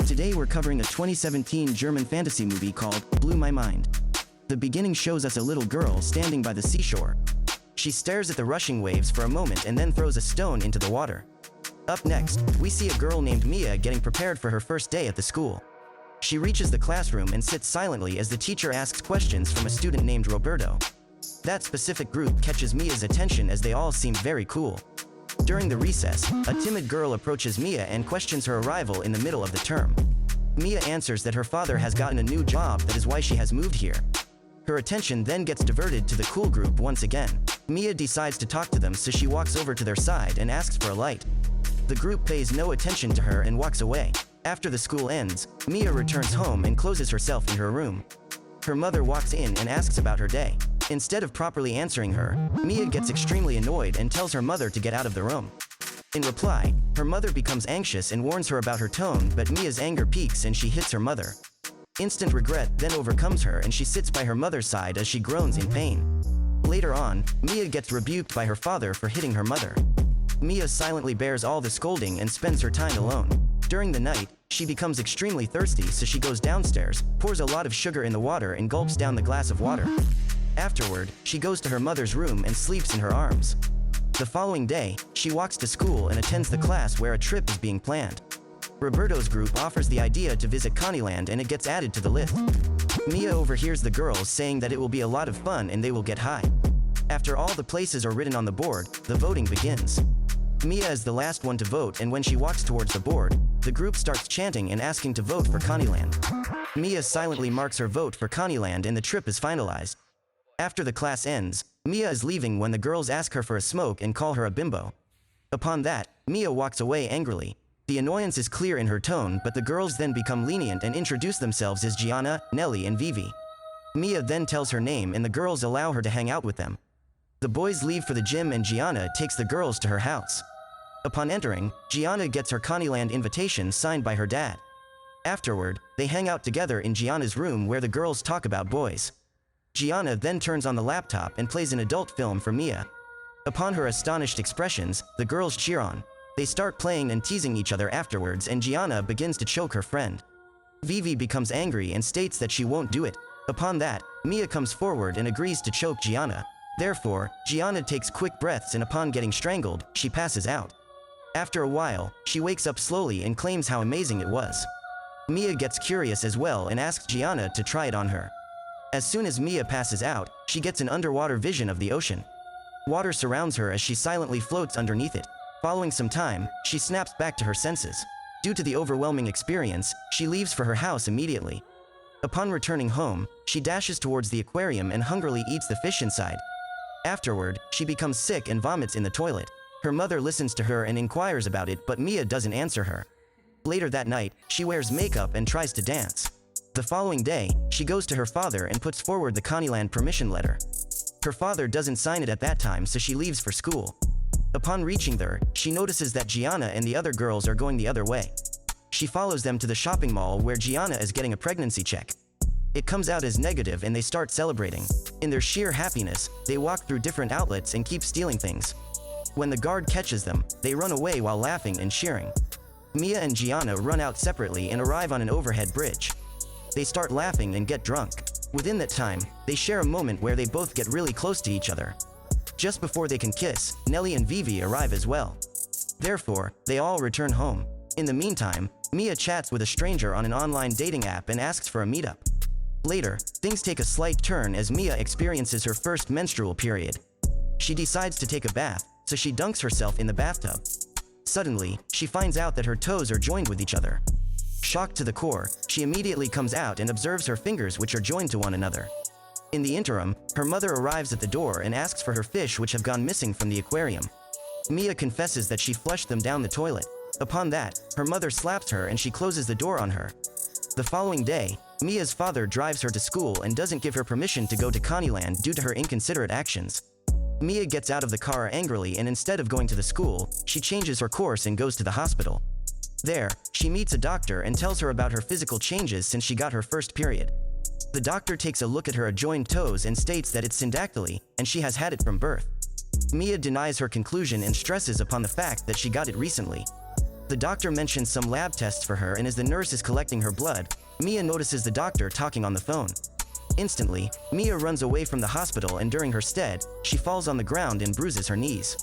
Today we're covering a 2017 German fantasy movie called Blew My Mind. The beginning shows us a little girl standing by the seashore. She stares at the rushing waves for a moment and then throws a stone into the water. Up next, we see a girl named Mia getting prepared for her first day at the school. She reaches the classroom and sits silently as the teacher asks questions from a student named Roberto. That specific group catches Mia's attention as they all seem very cool. During the recess, a timid girl approaches Mia and questions her arrival in the middle of the term. Mia answers that her father has gotten a new job, that is why she has moved here. Her attention then gets diverted to the cool group once again. Mia decides to talk to them, so she walks over to their side and asks for a light. The group pays no attention to her and walks away. After the school ends, Mia returns home and closes herself in her room. Her mother walks in and asks about her day. Instead of properly answering her, Mia gets extremely annoyed and tells her mother to get out of the room. In reply, her mother becomes anxious and warns her about her tone, but Mia's anger peaks and she hits her mother. Instant regret then overcomes her and she sits by her mother's side as she groans in pain. Later on, Mia gets rebuked by her father for hitting her mother. Mia silently bears all the scolding and spends her time alone. During the night, she becomes extremely thirsty, so she goes downstairs, pours a lot of sugar in the water and gulps down the glass of water. Afterward, she goes to her mother's room and sleeps in her arms. The following day, she walks to school and attends the class where a trip is being planned. Roberto's group offers the idea to visit Connieland and it gets added to the list. Mia overhears the girls saying that it will be a lot of fun and they will get high. After all the places are written on the board, the voting begins. Mia is the last one to vote, and when she walks towards the board, the group starts chanting and asking to vote for Connieland. Mia silently marks her vote for Connieland and the trip is finalized. After the class ends, Mia is leaving when the girls ask her for a smoke and call her a bimbo. Upon that, Mia walks away angrily. The annoyance is clear in her tone, but the girls then become lenient and introduce themselves as Gianna, Nelly and Vivi. Mia then tells her name and the girls allow her to hang out with them. The boys leave for the gym and Gianna takes the girls to her house. Upon entering, Gianna gets her Connieland invitation signed by her dad. Afterward, they hang out together in Gianna's room where the girls talk about boys. Gianna then turns on the laptop and plays an adult film for Mia. Upon her astonished expressions, the girls cheer on. They start playing and teasing each other afterwards and Gianna begins to choke her friend. Vivi becomes angry and states that she won't do it. Upon that, Mia comes forward and agrees to choke Gianna. Therefore, Gianna takes quick breaths and upon getting strangled, she passes out. After a while, she wakes up slowly and claims how amazing it was. Mia gets curious as well and asks Gianna to try it on her. As soon as Mia passes out, she gets an underwater vision of the ocean. Water surrounds her as she silently floats underneath it. Following some time, she snaps back to her senses. Due to the overwhelming experience, she leaves for her house immediately. Upon returning home, she dashes towards the aquarium and hungrily eats the fish inside. Afterward, she becomes sick and vomits in the toilet. Her mother listens to her and inquires about it, but Mia doesn't answer her. Later that night, she wears makeup and tries to dance. The following day, she goes to her father and puts forward the Connieland permission letter. Her father doesn't sign it at that time, so she leaves for school. Upon reaching there, she notices that Gianna and the other girls are going the other way. She follows them to the shopping mall where Gianna is getting a pregnancy check. It comes out as negative and they start celebrating. In their sheer happiness, they walk through different outlets and keep stealing things. When the guard catches them, they run away while laughing and cheering. Mia and Gianna run out separately and arrive on an overhead bridge. They start laughing and get drunk. Within that time, they share a moment where they both get really close to each other. Just before they can kiss, Nelly and Vivi arrive as well. Therefore, they all return home. In the meantime, Mia chats with a stranger on an online dating app and asks for a meetup. Later, things take a slight turn as Mia experiences her first menstrual period. She decides to take a bath, so she dunks herself in the bathtub. Suddenly, she finds out that her toes are joined with each other. Shocked to the core, she immediately comes out and observes her fingers, which are joined to one another. In the interim, her mother arrives at the door and asks for her fish, which have gone missing from the aquarium. Mia confesses that she flushed them down the toilet. Upon that, her mother slaps her and she closes the door on her. The following day, Mia's father drives her to school and doesn't give her permission to go to Connieland due to her inconsiderate actions. Mia gets out of the car angrily and instead of going to the school, she changes her course and goes to the hospital. There, she meets a doctor and tells her about her physical changes since she got her first period. The doctor takes a look at her adjoined toes and states that it's syndactyly, and she has had it from birth. Mia denies her conclusion and stresses upon the fact that she got it recently. The doctor mentions some lab tests for her, and as the nurse is collecting her blood, Mia notices the doctor talking on the phone. Instantly, Mia runs away from the hospital, and during her stead, she falls on the ground and bruises her knees.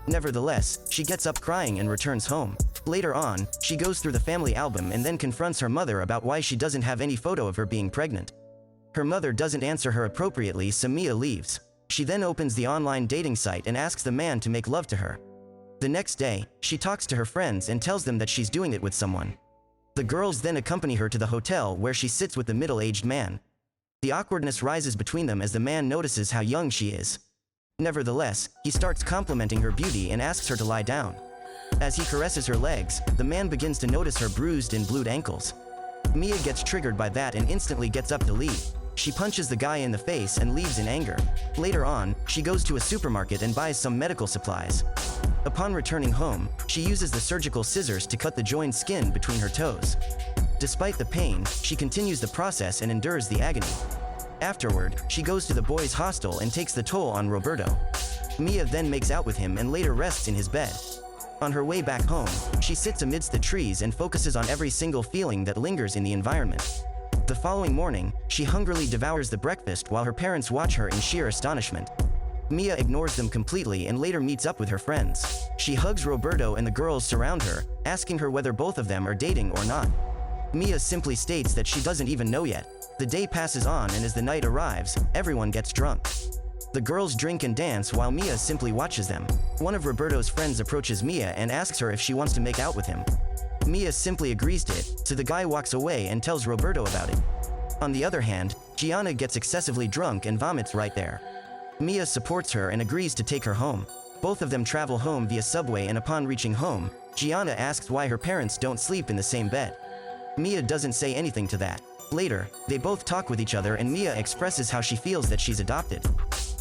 Nevertheless, she gets up crying and returns home. Later on, she goes through the family album and then confronts her mother about why she doesn't have any photo of her being pregnant. Her mother doesn't answer her appropriately, so Mia leaves. She then opens the online dating site and asks the man to make love to her. The next day, she talks to her friends and tells them that she's doing it with someone. The girls then accompany her to the hotel, where she sits with the middle-aged man. The awkwardness rises between them as the man notices how young she is. Nevertheless, he starts complimenting her beauty and asks her to lie down. As he caresses her legs, the man begins to notice her bruised and blued ankles. Mia gets triggered by that and instantly gets up to leave. She punches the guy in the face and leaves in anger. Later on, she goes to a supermarket and buys some medical supplies. Upon returning home, she uses the surgical scissors to cut the joined skin between her toes. Despite the pain, she continues the process and endures the agony. Afterward, she goes to the boys' hostel and takes the toll on Roberto. Mia then makes out with him and later rests in his bed. On her way back home, she sits amidst the trees and focuses on every single feeling that lingers in the environment. The following morning, she hungrily devours the breakfast while her parents watch her in sheer astonishment. Mia ignores them completely and later meets up with her friends. She hugs Roberto and the girls surround her, asking her whether both of them are dating or not. Mia simply states that she doesn't even know yet. The day passes on, and as the night arrives, everyone gets drunk. The girls drink and dance while Mia simply watches them. One of Roberto's friends approaches Mia and asks her if she wants to make out with him. Mia simply agrees to it, so the guy walks away and tells Roberto about it. On the other hand, Gianna gets excessively drunk and vomits right there. Mia supports her and agrees to take her home. Both of them travel home via subway, and upon reaching home, Gianna asks why her parents don't sleep in the same bed. Mia doesn't say anything to that. Later, they both talk with each other and Mia expresses how she feels that she's adopted.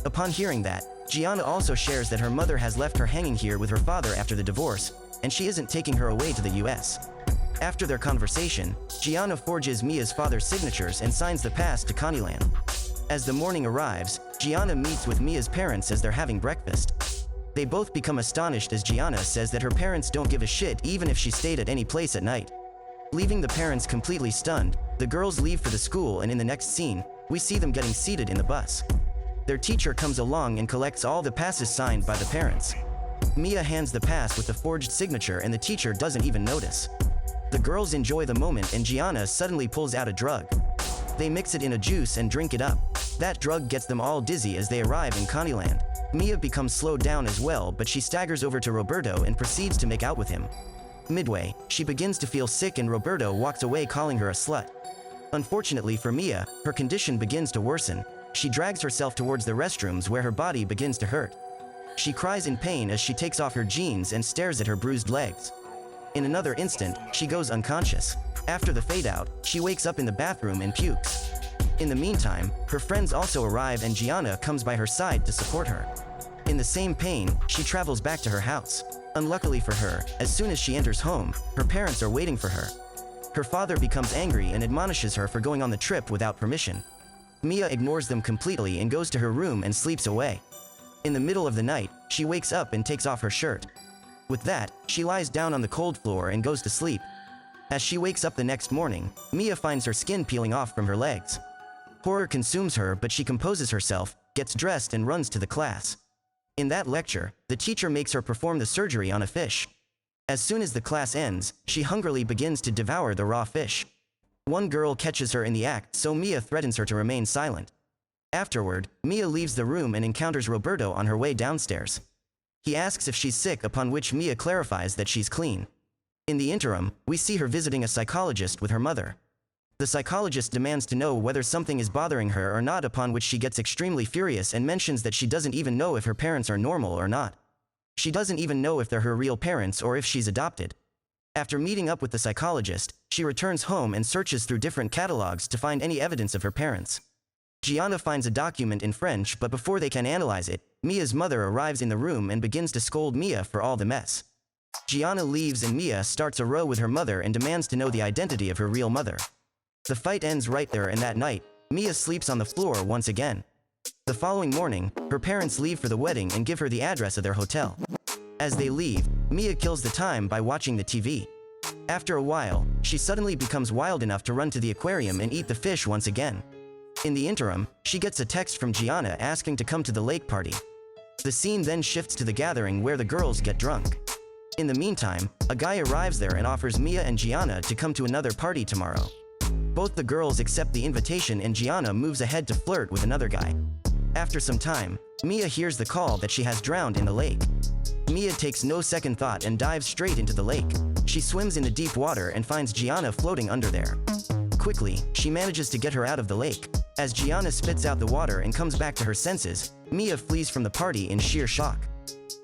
Upon hearing that, Gianna also shares that her mother has left her hanging here with her father after the divorce, and she isn't taking her away to the US. After their conversation, Gianna forges Mia's father's signatures and signs the pass to Connieland. As the morning arrives, Gianna meets with Mia's parents as they're having breakfast. They both become astonished as Gianna says that her parents don't give a shit even if she stayed at any place at night. Leaving the parents completely stunned, the girls leave for the school, and in the next scene, we see them getting seated in the bus. Their teacher comes along and collects all the passes signed by the parents. Mia hands the pass with the forged signature and the teacher doesn't even notice. The girls enjoy the moment and Gianna suddenly pulls out a drug. They mix it in a juice and drink it up. That drug gets them all dizzy as they arrive in Connieland. Mia becomes slowed down as well, but she staggers over to Roberto and proceeds to make out with him. Midway, she begins to feel sick and Roberto walks away calling her a slut. Unfortunately for Mia, her condition begins to worsen. She drags herself towards the restrooms where her body begins to hurt. She cries in pain as she takes off her jeans and stares at her bruised legs. In another instant, she goes unconscious. After the fade-out, she wakes up in the bathroom and pukes. In the meantime, her friends also arrive and Gianna comes by her side to support her. In the same pain, she travels back to her house. Unluckily for her, as soon as she enters home, her parents are waiting for her. Her father becomes angry and admonishes her for going on the trip without permission. Mia ignores them completely and goes to her room and sleeps away. In the middle of the night, she wakes up and takes off her shirt. With that, she lies down on the cold floor and goes to sleep. As she wakes up the next morning, Mia finds her skin peeling off from her legs. Horror consumes her, but she composes herself, gets dressed and runs to the class. In that lecture, the teacher makes her perform the surgery on a fish. As soon as the class ends, she hungrily begins to devour the raw fish. One girl catches her in the act, so Mia threatens her to remain silent. Afterward, Mia leaves the room and encounters Roberto on her way downstairs. He asks if she's sick, upon which Mia clarifies that she's clean. In the interim, we see her visiting a psychologist with her mother. The psychologist demands to know whether something is bothering her or not, upon which she gets extremely furious and mentions that she doesn't even know if her parents are normal or not. She doesn't even know if they're her real parents or if she's adopted. After meeting up with the psychologist, she returns home and searches through different catalogs to find any evidence of her parents. Gianna finds a document in French, but before they can analyze it, Mia's mother arrives in the room and begins to scold Mia for all the mess. Gianna leaves and Mia starts a row with her mother and demands to know the identity of her real mother. The fight ends right there, and that night, Mia sleeps on the floor once again. The following morning, her parents leave for the wedding and give her the address of their hotel. As they leave, Mia kills the time by watching the TV. After a while, she suddenly becomes wild enough to run to the aquarium and eat the fish once again. In the interim, she gets a text from Gianna asking to come to the lake party. The scene then shifts to the gathering where the girls get drunk. In the meantime, a guy arrives there and offers Mia and Gianna to come to another party tomorrow. Both the girls accept the invitation and Gianna moves ahead to flirt with another guy. After some time, Mia hears the call that she has drowned in the lake. Mia takes no second thought and dives straight into the lake. She swims in the deep water and finds Gianna floating under there. Quickly, she manages to get her out of the lake. As Gianna spits out the water and comes back to her senses, Mia flees from the party in sheer shock.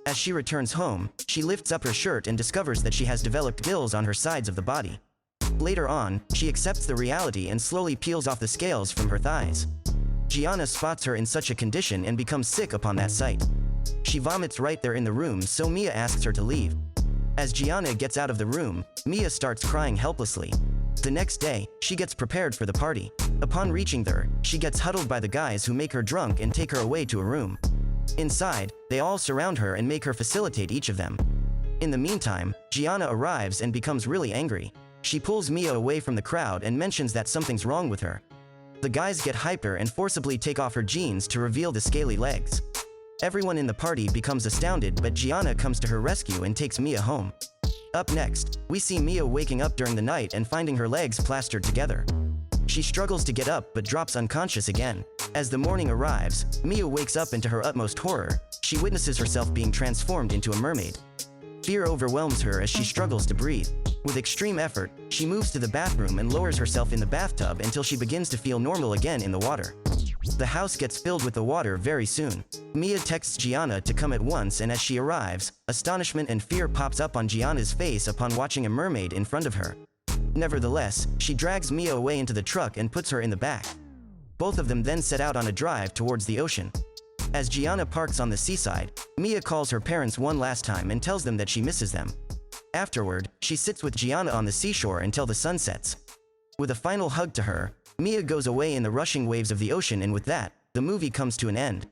As she returns home, she lifts up her shirt and discovers that she has developed gills on her sides of the body. Later on, she accepts the reality and slowly peels off the scales from her thighs. Gianna spots her in such a condition and becomes sick upon that sight. She vomits right there in the room, so Mia asks her to leave. As Gianna gets out of the room, Mia starts crying helplessly. The next day, she gets prepared for the party. Upon reaching there, she gets huddled by the guys who make her drunk and take her away to a room. Inside, they all surround her and make her facilitate each of them. In the meantime, Gianna arrives and becomes really angry. She pulls Mia away from the crowd and mentions that something's wrong with her. The guys get hyper and forcibly take off her jeans to reveal the scaly legs. Everyone in the party becomes astounded, but Gianna comes to her rescue and takes Mia home. Up next, we see Mia waking up during the night and finding her legs plastered together. She struggles to get up but drops unconscious again. As the morning arrives, Mia wakes up, and to her utmost horror, she witnesses herself being transformed into a mermaid. Fear overwhelms her as she struggles to breathe. With extreme effort, she moves to the bathroom and lowers herself in the bathtub until she begins to feel normal again in the water. The house gets filled with the water very soon. Mia texts Gianna to come at once, and as she arrives, astonishment and fear pops up on Gianna's face upon watching a mermaid in front of her. Nevertheless, she drags Mia away into the truck and puts her in the back. Both of them then set out on a drive towards the ocean. As Gianna parks on the seaside, Mia calls her parents one last time and tells them that she misses them. Afterward, she sits with Gianna on the seashore until the sun sets. With a final hug to her, Mia goes away in the rushing waves of the ocean, and with that, the movie comes to an end.